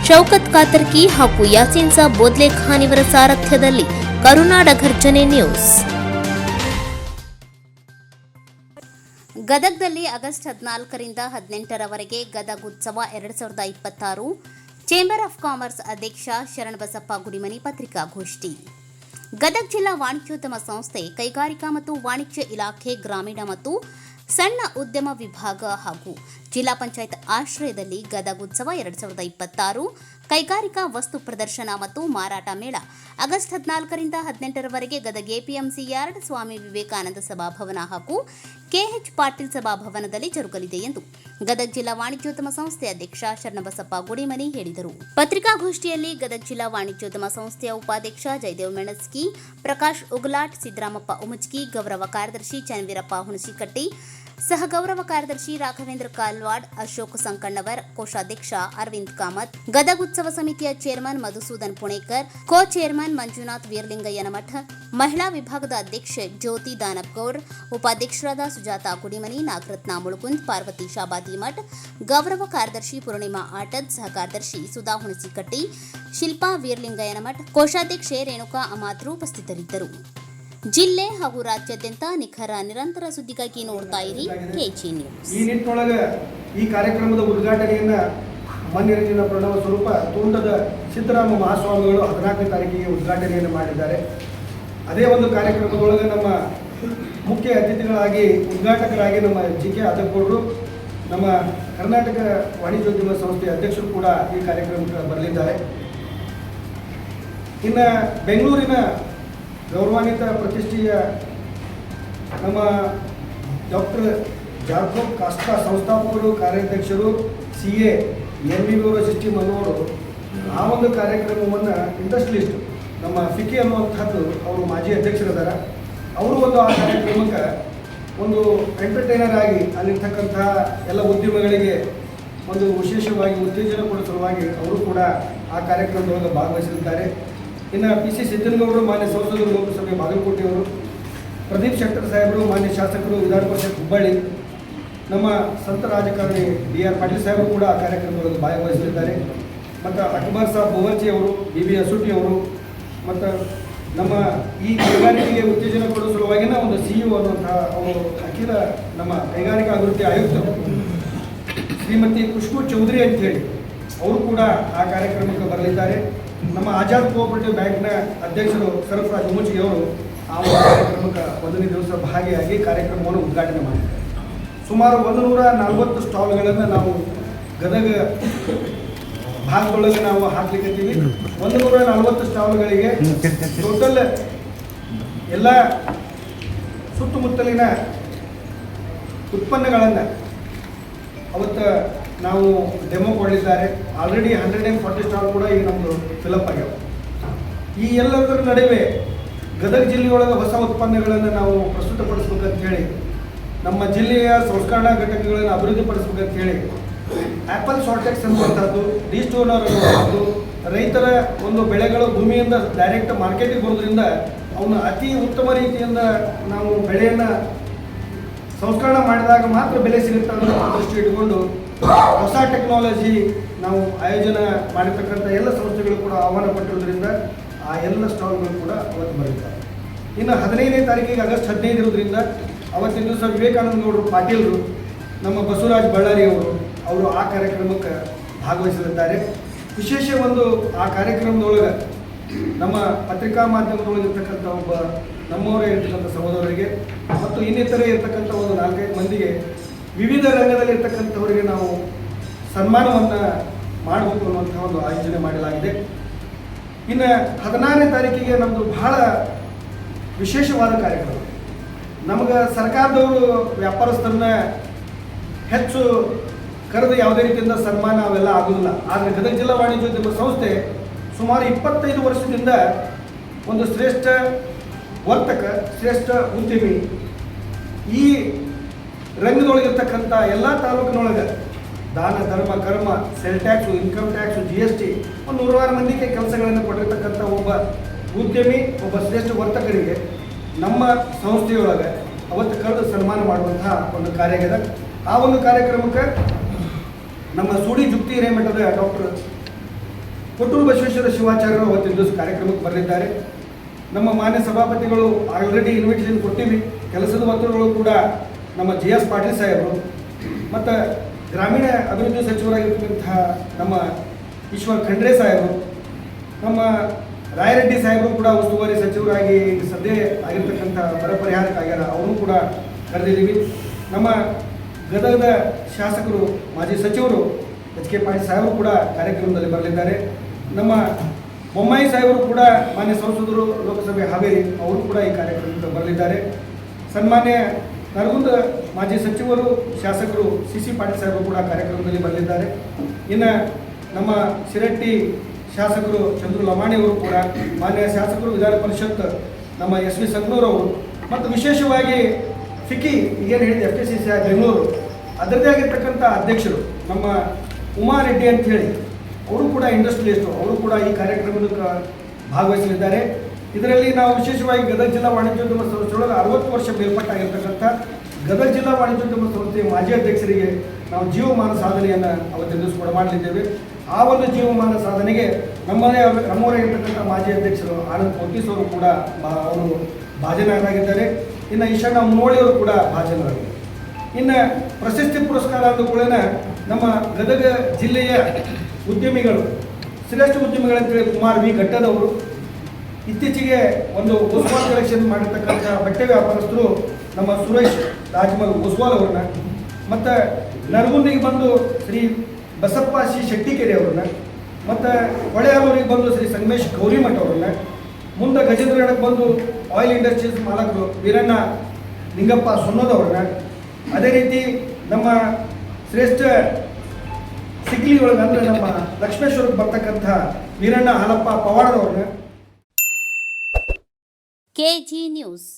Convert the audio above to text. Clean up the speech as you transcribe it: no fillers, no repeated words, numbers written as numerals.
ಶೌಕತ್ ಕಾತರ್ಕಿ ಹಾಗೂ ಯಾಸೀನ್ ಸಾಬ್ ಬೋದ್ಲೆ ಖಾನ್ ಇವರ ಸಾರಥ್ಯದಲ್ಲಿ ಕರುನಾಡ ಘರ್ಜನೆ ನ್ಯೂಸ್. ಗದಗದಲ್ಲಿ ಆಗಸ್ಟ್ 14ರಿಂದ 18ರವರೆಗೆ ಗದಗ ಉತ್ಸವ 2026 ಚೇಂಬರ್ ಆಫ್ ಕಾಮರ್ಸ್ ಅಧ್ಯಕ್ಷ ಶರಣಬಸಪ್ಪ ಗುಡಿಮನಿ ಪತ್ರಿಕಾಗೋಷ್ಠಿ. ಗದಗ ಜಿಲ್ಲಾ ವಾಣಿಜ್ಯೋದ್ಯಮ ಸಂಸ್ಥೆ, ಕೈಗಾರಿಕಾ ಮತ್ತು ವಾಣಿಜ್ಯ ಇಲಾಖೆ, ಗ್ರಾಮೀಣ ಮತ್ತು ಸಣ್ಣ ಉದ್ಯಮ ವಿಭಾಗ ಹಾಗೂ ಜಿಲ್ಲಾ ಪಂಚಾಯತ್ ಆಶ್ರಯದಲ್ಲಿ ಗದಗ ಉತ್ಸವ 2026 ಕೈಗಾರಿಕಾ ವಸ್ತು ಪ್ರದರ್ಶನ ಮತ್ತು ಮಾರಾಟ ಮೇಳ August 14ರಿಂದ 18ರವರೆಗೆ Gadag APMC yard, Swami Vivekananda ಸಭಾಭವನ ಹಾಗೂ ಕೆಎಚ್ ಪಾಟೀಲ್ ಸಭಾಭವನದಲ್ಲಿ ಜರುಗಲಿದೆ ಎಂದು ಗದಗ ಜಿಲ್ಲಾ ವಾಣಿಜ್ಯೋದ್ಯಮ ಸಂಸ್ಥೆ ಅಧ್ಯಕ್ಷ ಶರಣಬಸಪ್ಪ ಗುಡಿಮನಿ ಹೇಳಿದರು. ಪತ್ರಿಕಾಗೋಷ್ಠಿಯಲ್ಲಿ ಗದಗ ಜಿಲ್ಲಾ ವಾಣಿಜ್ಯೋದ್ಯಮ ಸಂಸ್ಥೆಯ ಉಪಾಧ್ಯಕ್ಷ ಜಯದೇವ್ ಮೆಣಸ್ಕಿ, ಪ್ರಕಾಶ್ ಉಗಲಾಟ್, ಸಿದ್ದರಾಮಪ್ಪ ಉಮಜ್ಗಿ, ಗೌರವ ಕಾರ್ಯದರ್ಶಿ ಚನ್ನವೀರಪ್ಪ ಹುಣಸಿಕಟ್ಟಿ, ಸಹ ಗೌರವ ಕಾರ್ಯದರ್ಶಿ ರಾಘವೇಂದ್ರ ಕಾಲ್ವಾಡ್, ಅಶೋಕ್ ಸಂಕಣ್ಣವರ್, ಕೋಶಾಧ್ಯಕ್ಷ ಅರವಿಂದ್ ಕಾಮತ್, ಗದಗ ಉತ್ಸವ ಸಮಿತಿಯ ಚೇರ್ಮನ್ ಮಧುಸೂದನ್ ಪುಣೇಕರ್, ಕೋ ಚೇರ್ಮನ್ ಮಂಜುನಾಥ್ ವೀರಲಿಂಗಯ್ಯನಮಠ, ಮಹಿಳಾ ವಿಭಾಗದ ಅಧ್ಯಕ್ಷೆ ಜ್ಯೋತಿ ದಾನಪ್ಗೌಡ್, ಉಪಾಧ್ಯಕ್ಷರಾದ ಸುಜಾತಾ ಗುಡಿಮನಿ, ನಾಗರತ್ನ ಮುಳುಗುಂದ್, ಪಾರ್ವತಿ ಶಾಬಾದಿಮಠ್, ಗೌರವ ಕಾರ್ಯದರ್ಶಿ ಪೂರ್ಣಿಮಾ ಆಟದ್, ಸಹ ಕಾರ್ಯದರ್ಶಿ ಸುಧಾ ಹುಣಸಿಕಟ್ಟಿ, ಶಿಲ್ಪಾ ವೀರಲಿಂಗಯ್ಯನಮಠ, ಕೋಶಾಧ್ಯಕ್ಷೆ ರೇಣುಕಾ ಅಮಾತ್ರು ಉಪಸ್ಥಿತರಿದ್ದರು. ಜಿಲ್ಲೆ ಹಾಗೂ ರಾಜ್ಯಾದ್ಯಂತ ನಿಖರ ನಿರಂತರ ಸುದ್ದಿಗಾಗಿ ನೋಡ್ತಾ ಇರಿ ಕೆಜಿ ನ್ಯೂಸ್. ಈ ನಿಟ್ಟಿನೊಳಗೆ ಈ ಕಾರ್ಯಕ್ರಮದ ಉದ್ಘಾಟನೆಯನ್ನ ಮಾನ್ಯರ ಪ್ರಣವ ಸ್ವರೂಪ ತೋಂಟದ ಸಿದ್ದರಾಮ ಮಹಾಸ್ವಾಮಿಗಳು 14ನೇ ತಾರೀಕಿಗೆ ಉದ್ಘಾಟನೆಯನ್ನು ಮಾಡಿದ್ದಾರೆ. ಅದೇ ಒಂದು ಕಾರ್ಯಕ್ರಮದೊಳಗೆ ನಮ್ಮ ಮುಖ್ಯ ಅತಿಥಿಗಳಾಗಿ ಉದ್ಘಾಟಕರಾಗಿ ನಮ್ಮ ಜಿಕೆ ಅದಗೌಡರು, ನಮ್ಮ ಕರ್ನಾಟಕ ವಾಣಿಜ್ಯೋದ್ಯಮ ಸಂಸ್ಥೆಯ ಅಧ್ಯಕ್ಷರು ಕೂಡ ಈ ಕಾರ್ಯಕ್ರಮಕ್ಕೆ ಬರಲಿದ್ದಾರೆ. ಇನ್ನು ಬೆಂಗಳೂರಿನ ಗೌರವಾನ್ವಿತ ಪ್ರತಿಷ್ಠೆಯ ನಮ್ಮ ಡಾಕ್ಟರ್ ಜಾಕೋಬ್ ಕಾಸ್ಟಾ ಸಂಸ್ಥಾಪಕರು, ಕಾರ್ಯಾಧ್ಯಕ್ಷರು, CA NVO ಸಿಸ್ಟಮ್ ಅನ್ನೋರು ಆ ಒಂದು ಕಾರ್ಯಕ್ರಮವನ್ನು ಇಂಡಸ್ಟ್ರಿಯಲಿಸ್ಟ್ ನಮ್ಮ ಫಿಕಿ ಅನ್ನುವಂಥದ್ದು ಅವರು ಮಾಜಿ ಅಧ್ಯಕ್ಷರಿದ್ದಾರೆ. ಅವರು ಒಂದು ಆ ಕಾರ್ಯಕ್ರಮಕ್ಕೆ ಒಂದು ಎಂಟರ್ಟೈನರ್ ಆಗಿ ಅಲ್ಲಿರ್ತಕ್ಕಂಥ ಎಲ್ಲ ಉದ್ಯಮಗಳಿಗೆ ಒಂದು ವಿಶೇಷವಾಗಿ ಉತ್ತೇಜನ ಕೊಡೋ ಸಲುವಾಗಿ ಅವರು ಕೂಡ ಆ ಕಾರ್ಯಕ್ರಮದೊಳಗೆ ಭಾಗವಹಿಸಲಿದ್ದಾರೆ. ಇನ್ನು PC ಸಿದ್ದನಗೌಡರು, ಮಾನ್ಯ ಸಂಸದರು, ಲೋಕಸಭೆ ಬಾಗಲಕೋಟೆಯವರು, ಪ್ರದೀಪ್ ಶೆಟ್ಟರ್ ಸಾಹೇಬರು, ಮಾನ್ಯ ಶಾಸಕರು, ವಿಧಾನ ಪರಿಷತ್ ಹುಬ್ಬಳ್ಳಿ, ನಮ್ಮ ಸಂತ ರಾಜಕಾರಣಿ DR ಪಾಟೀಲ್ ಸಾಹೇಬರು ಕೂಡ ಆ ಕಾರ್ಯಕ್ರಮದೊಳಗೆ ಭಾಗವಹಿಸಲಿದ್ದಾರೆ. ಮತ್ತು ಅಕ್ಬರ್ ಸಾಬ್ ಬುವರ್ಜಿ ಅವರು, BB ಅಸೂಟಿ ಅವರು, ಮತ್ತು ನಮ್ಮ ಈ ಕೈಗಾರಿಕೆಗೆ ಉತ್ತೇಜನ ಕೊಡುವ ಸಲುವಾಗಿನ ಒಂದು CEO ಅನ್ನುವಂತಹ ಅವರು ಅಖಿಲ ನಮ್ಮ ಕೈಗಾರಿಕಾ ಅಭಿವೃದ್ಧಿ ಆಯುಕ್ತರು ಶ್ರೀಮತಿ ಖುಷ್ಬೂ ಚೌಧರಿ ಅಂತೇಳಿ ಅವರು ಕೂಡ ಆ ಕಾರ್ಯಕ್ರಮಕ್ಕೆ ಬರಲಿದ್ದಾರೆ. ನಮ್ಮ ಆಜಾದ್ ಕೋಆಪರೇಟಿವ್ ಬ್ಯಾಂಕ್ನ ಅಧ್ಯಕ್ಷರು ಸರಫರಾಜ್ ಉಮಜ್ಗಿ ಅವರು ಆ ಕಾರ್ಯಕ್ರಮಕ್ಕೆ 1ನೇ ದಿವಸ ಭಾಗಿಯಾಗಿ ಕಾರ್ಯಕ್ರಮವನ್ನು ಉದ್ಘಾಟನೆ ಮಾಡಿದ್ದಾರೆ. ಸುಮಾರು 140 ಸ್ಟಾಲ್ಗಳನ್ನು ನಾವು ಗದಗ ಭಾಗದೊಳಗೆ ನಾವು ಹಾಕ್ಲಿಕ್ಕಿದ್ದೀವಿ. 140 ಸ್ಟಾಲ್ಗಳಿಗೆ ಟೋಟಲ್ ಎಲ್ಲ ಸುತ್ತಮುತ್ತಲಿನ ಉತ್ಪನ್ನಗಳನ್ನು ಅವತ್ತು ನಾವು ಡೆಮೋ ಕೊಡಲಿದ್ದಾರೆ. ಆಲ್ರೆಡಿ 140 ಸ್ಟಾಲ್ ಕೂಡ ಈಗ ನಮ್ಮದು ಫಿಲಪ್ ಆಗ್ಯಾವ. ಈ ಎಲ್ಲದರ ನಡುವೆ ಗದಗ ಜಿಲ್ಲೆಯೊಳಗೆ ಹೊಸ ಉತ್ಪನ್ನಗಳನ್ನು ನಾವು ಪ್ರಸ್ತುತಪಡಿಸ್ಬೇಕಂತ ಹೇಳಿ, ನಮ್ಮ ಜಿಲ್ಲೆಯ ಸಂಸ್ಕರಣಾ ಘಟಕಗಳನ್ನು ಅಭಿವೃದ್ಧಿಪಡಿಸ್ಬೇಕಂತ ಹೇಳಿ ಆ್ಯಪಲ್ ಶಾರ್ಟೆಕ್ಸ್ ಅನ್ನುವಂಥದ್ದು, ಡಿಸ್ಟೋನರ್ ಅನ್ನುವಂಥದ್ದು, ರೈತರ ಒಂದು ಬೆಳೆಗಳು ಭೂಮಿಯಿಂದ ಡೈರೆಕ್ಟ್ ಮಾರ್ಕೆಟಿಗೆ ಬರೋದ್ರಿಂದ ಅವನು ಅತಿ ಉತ್ತಮ ರೀತಿಯಿಂದ ನಾವು ಬೆಳೆಯನ್ನು ಸಂಸ್ಕರಣ ಮಾಡಿದಾಗ ಮಾತ್ರ ಬೆಲೆ ಸಿಗುತ್ತೆ ಅನ್ನೋ ದೃಷ್ಟಿ ಇಟ್ಕೊಂಡು ಹೊಸ ಟೆಕ್ನಾಲಜಿ ನಾವು ಆಯೋಜನೆ ಮಾಡಿರ್ತಕ್ಕಂಥ ಎಲ್ಲ ಸಂಸ್ಥೆಗಳು ಕೂಡ ಆಹ್ವಾನ ಪಟ್ಟಿರೋದ್ರಿಂದ ಆ ಎಲ್ಲ ಸ್ಟಾಲ್ಗಳು ಕೂಡ ಅವತ್ತು ಬರೀತಾರೆ. ಇನ್ನು 15ನೇ ತಾರೀಕಿಗೆ ಆಗಸ್ಟ್ 15 ಇರೋದ್ರಿಂದ ಅವತ್ತಿನ ದಿವಸ ವಿವೇಕಾನಂದ ಗೌಡರು ಪಾಟೀಲರು, ನಮ್ಮ ಬಸವರಾಜ್ ಬಳ್ಳಾರಿ ಅವರು ಆ ಕಾರ್ಯಕ್ರಮಕ್ಕೆ ಭಾಗವಹಿಸಲಿದ್ದಾರೆ. ವಿಶೇಷ ಒಂದು ಆ ಕಾರ್ಯಕ್ರಮದೊಳಗೆ ನಮ್ಮ ಪತ್ರಿಕಾ ಮಾಧ್ಯಮದೊಳಗೆ ಇರ್ತಕ್ಕಂಥ ಒಬ್ಬ ನಮ್ಮವರೇ ಇರ್ತಕ್ಕಂಥ ಸಹೋದರರಿಗೆ ಮತ್ತು ಇನ್ನಿತರೆ ಇರ್ತಕ್ಕಂಥ ಒಂದು 4-5 ಮಂದಿಗೆ ವಿವಿಧ ರಂಗದಲ್ಲಿ ಇರ್ತಕ್ಕಂಥವರಿಗೆ ನಾವು ಸನ್ಮಾನವನ್ನು ಮಾಡಬೇಕು ಅನ್ನುವಂಥ ಒಂದು ಆಯೋಜನೆ ಮಾಡಲಾಗಿದೆ. ಇನ್ನು 16ನೇ ತಾರೀಕಿಗೆ ನಮ್ಮದು ಬಹಳ ವಿಶೇಷವಾದ ಕಾರ್ಯಕ್ರಮ. ನಮಗೆ ಸರ್ಕಾರದವರು ವ್ಯಾಪಾರಸ್ಥರನ್ನ ಹೆಚ್ಚು ಕರೆದು ಯಾವುದೇ ರೀತಿಯಿಂದ ಸನ್ಮಾನ ಅವೆಲ್ಲ ಆಗೋದಿಲ್ಲ. ಆದರೆ ಗದಗ ಜಿಲ್ಲಾ ವಾಣಿಜ್ಯೋದ್ಯಮ ಸಂಸ್ಥೆ ಸುಮಾರು 25 ವರ್ಷದಿಂದ ಒಂದು ಶ್ರೇಷ್ಠ ವರ್ತಕ, ಶ್ರೇಷ್ಠ ಉದ್ಯಮಿ, ಈ ರಂಗದೊಳಗಿರ್ತಕ್ಕಂಥ ಎಲ್ಲ ತಾಲೂಕಿನೊಳಗೆ ದಾನ, ಧರ್ಮ, ಕರ್ಮ, cell tax, income tax, GST ಒಂದು 100 ಮಂದಿಗೆ ಕೆಲಸಗಳನ್ನು ಕೊಟ್ಟಿರ್ತಕ್ಕಂಥ ಒಬ್ಬ ಉದ್ಯಮಿ, ಒಬ್ಬ ಶ್ರೇಷ್ಠ ವರ್ತಕರಿಗೆ ನಮ್ಮ ಸಂಸ್ಥೆಯೊಳಗೆ ಅವತ್ತು ಕರೆದು ಸನ್ಮಾನ ಮಾಡುವಂತಹ ಒಂದು ಕಾರ್ಯ ಇದೆ. ಆ ಒಂದು ಕಾರ್ಯಕ್ರಮಕ್ಕೆ ನಮ್ಮ ಸೂಡಿ ಜುಕ್ತಿ ಹಿರೇಮಠದ ಡಾಕ್ಟರ್ ಕೊಟ್ಟೂರು ಬಸವೇಶ್ವರ ಶಿವಾಚಾರ್ಯರು ಅವತ್ತಿನ ದಿವಸ ಕಾರ್ಯಕ್ರಮಕ್ಕೆ ಬರಲಿದ್ದಾರೆ. ನಮ್ಮ ಮಾನ್ಯ ಸಭಾಪತಿಗಳು ಆಲ್ರೆಡಿ ಇನ್ವಿಟೇಷನ್ ಕೊಟ್ಟಿವಿ. ಕೆಲಸದ ಒತ್ತಡಗಳು ಕೂಡ ನಮ್ಮ JS ಪಾಟೀಲ್ ಸಾಹೇಬರು ಮತ್ತು ಗ್ರಾಮೀಣ ಅಭಿವೃದ್ಧಿ ಸಚಿವರಾಗಿರ್ತಕ್ಕಂತಹ ನಮ್ಮ ಈಶ್ವರ್ ಖಂಡ್ರೆ ಸಾಹೇಬರು, ನಮ್ಮ ರಾಯರೆಡ್ಡಿ ಸಾಹೇಬರು ಕೂಡ ಉಸ್ತುವಾರಿ ಸಚಿವರಾಗಿ ಸದ್ಯ ಆಗಿರ್ತಕ್ಕಂಥ ಬರ ಪರಿಹಾರಕ್ಕಾಗ್ಯಾರ, ಅವರು ಕೂಡ ಕರೆದಿದ್ದೀವಿ. ನಮ್ಮ ಗದಗದ ಶಾಸಕರು ಮಾಜಿ ಸಚಿವರು HK ಪಾಟೀಲ್ ಸಾಹೇಬರು ಕೂಡ ಕಾರ್ಯಕ್ರಮದಲ್ಲಿ ಬರಲಿದ್ದಾರೆ. ನಮ್ಮ ಬೊಮ್ಮಾಯಿ ಸಾಹೇಬರು ಕೂಡ ಮಾನ್ಯ ಸಂಸದರು ಲೋಕಸಭೆ ಹಾವೇರಿ ಅವರು ಕೂಡ ಈ ಕಾರ್ಯಕ್ರಮಕ್ಕೆ ಬರಲಿದ್ದಾರೆ. ಸನ್ಮಾನ್ಯ ನರಗುಂದ ಮಾಜಿ ಸಚಿವರು ಶಾಸಕರು CC ಪಾಟೀಲ್ ಸಾಹೇಬರು ಕೂಡ ಕಾರ್ಯಕ್ರಮದಲ್ಲಿ ಬರಲಿದ್ದಾರೆ. ಇನ್ನು ನಮ್ಮ ಶಿರಟ್ಟಿ ಶಾಸಕರು ಚಂದ್ರು ಲಮಾಣಿಯವರು ಕೂಡ, ಮಾನ್ಯ ಶಾಸಕರು ವಿಧಾನ ಪರಿಷತ್ ನಮ್ಮ SV ಸಂಗ್ನೂರವರು ಮತ್ತು ವಿಶೇಷವಾಗಿ ಫಿಕಿ ಈಗೇನು ಹೇಳಿದೆ FKCC ಬೆಂಗಳೂರು ಅದರದ್ದೇ ಆಗಿರ್ತಕ್ಕಂಥ ಅಧ್ಯಕ್ಷರು ನಮ್ಮ ಉಮಾರೆಡ್ಡಿ ಅಂತ ಹೇಳಿ ಅವರು ಕೂಡ ಇಂಡಸ್ಟ್ರಿಯಲಿಸ್ಟು, ಅವರು ಕೂಡ ಈ ಕಾರ್ಯಕ್ರಮದ ಭಾಗವಹಿಸಲಿದ್ದಾರೆ. ಇದರಲ್ಲಿ ನಾವು ವಿಶೇಷವಾಗಿ ಗದಗ ಜಿಲ್ಲಾ ವಾಣಿಜ್ಯೋದ್ಯಮ ಸಂಸ್ಥೆಯೊಳಗೆ 60 ವರ್ಷ ಮೇಲ್ಪಟ್ಟಾಗಿರ್ತಕ್ಕಂಥ ಗದಗ ಜಿಲ್ಲಾ ವಾಣಿಜ್ಯೋದ್ಯಮ ಸಂಸ್ಥೆಯ ಮಾಜಿ ಅಧ್ಯಕ್ಷರಿಗೆ ನಾವು ಜೀವಮಾನ ಸಾಧನೆಯನ್ನು ಅವತ್ತಿನ ದಿವಸ ಕೂಡ ಮಾಡಲಿದ್ದೇವೆ. ಆ ಒಂದು ಜೀವಮಾನ ಸಾಧನೆಗೆ ನಮ್ಮವರೇ ಇರ್ತಕ್ಕಂಥ ಮಾಜಿ ಅಧ್ಯಕ್ಷರು ಆನಂದ್ ಪೋತೀಸ್ ಅವರು ಕೂಡ ಅವರು ಭಾಜನರಾಗಿದ್ದಾರೆ. ಇನ್ನು ಈಶಾನ ಮುನ್ನೋಳಿಯವರು ಕೂಡ ಭಾಜನರಾಗಿದ್ದಾರೆ. ಇನ್ನು ಪ್ರಶಸ್ತಿ ಪುರಸ್ಕಾರ ಅಂದ ಕೂಡ ನಮ್ಮ ಗದಗ ಜಿಲ್ಲೆಯ ಉದ್ಯಮಿಗಳು, ಶ್ರೇಷ್ಠ ಉದ್ಯಮಿಗಳಂತೇಳಿ ಕುಮಾರ್ V ಘಟ್ಟದವರು, ಇತ್ತೀಚೆಗೆ ಒಂದು ಉಸ್ವಾಲ್ ಕಲೆಕ್ಷನ್ ಮಾಡಿರ್ತಕ್ಕಂಥ ಬಟ್ಟೆ ವ್ಯಾಪಾರಸ್ಥರು ನಮ್ಮ ಸುರೇಶ್ ರಾಜಮಲ್ ಉಸ್ವಾಲ್ ಅವ್ರನ್ನ, ಮತ್ತು ನರಗುಂದಿಗೆ ಬಂದು ಶ್ರೀ ಬಸಪ್ಪ ಸಿ ಶೆಟ್ಟಿಕೆರೆ ಅವ್ರನ್ನ, ಮತ್ತು ಹೊಳೆಯಾಲೂರಿಗೆ ಬಂದು ಶ್ರೀ ಸಂಗಮೇಶ್ ಗೌರಿಮಠ ಅವ್ರನ್ನ, ಮುಂದೆ ಗಜೇಂದ್ರಗಢಕ್ಕೆ ಬಂದು ಆಯಿಲ್ ಇಂಡಸ್ಟ್ರೀಸ್ ಮಾಲಕರು ವೀರಣ್ಣ ನಿಂಗಪ್ಪ ಸೊನ್ನದವ್ರನ್ನ, ಅದೇ ರೀತಿ ನಮ್ಮ ಶ್ರೇಷ್ಠ ಸಿಗ್ಲಿ ಒಳಗೆ ಅಂದರೆ ನಮ್ಮ ಲಕ್ಷ್ಮೇಶ್ವರಕ್ಕೆ ಬರ್ತಕ್ಕಂಥ ವೀರಣ್ಣ ಹಾಲಪ್ಪ ಪವಾಡದವ್ರನ್ನ. KG news.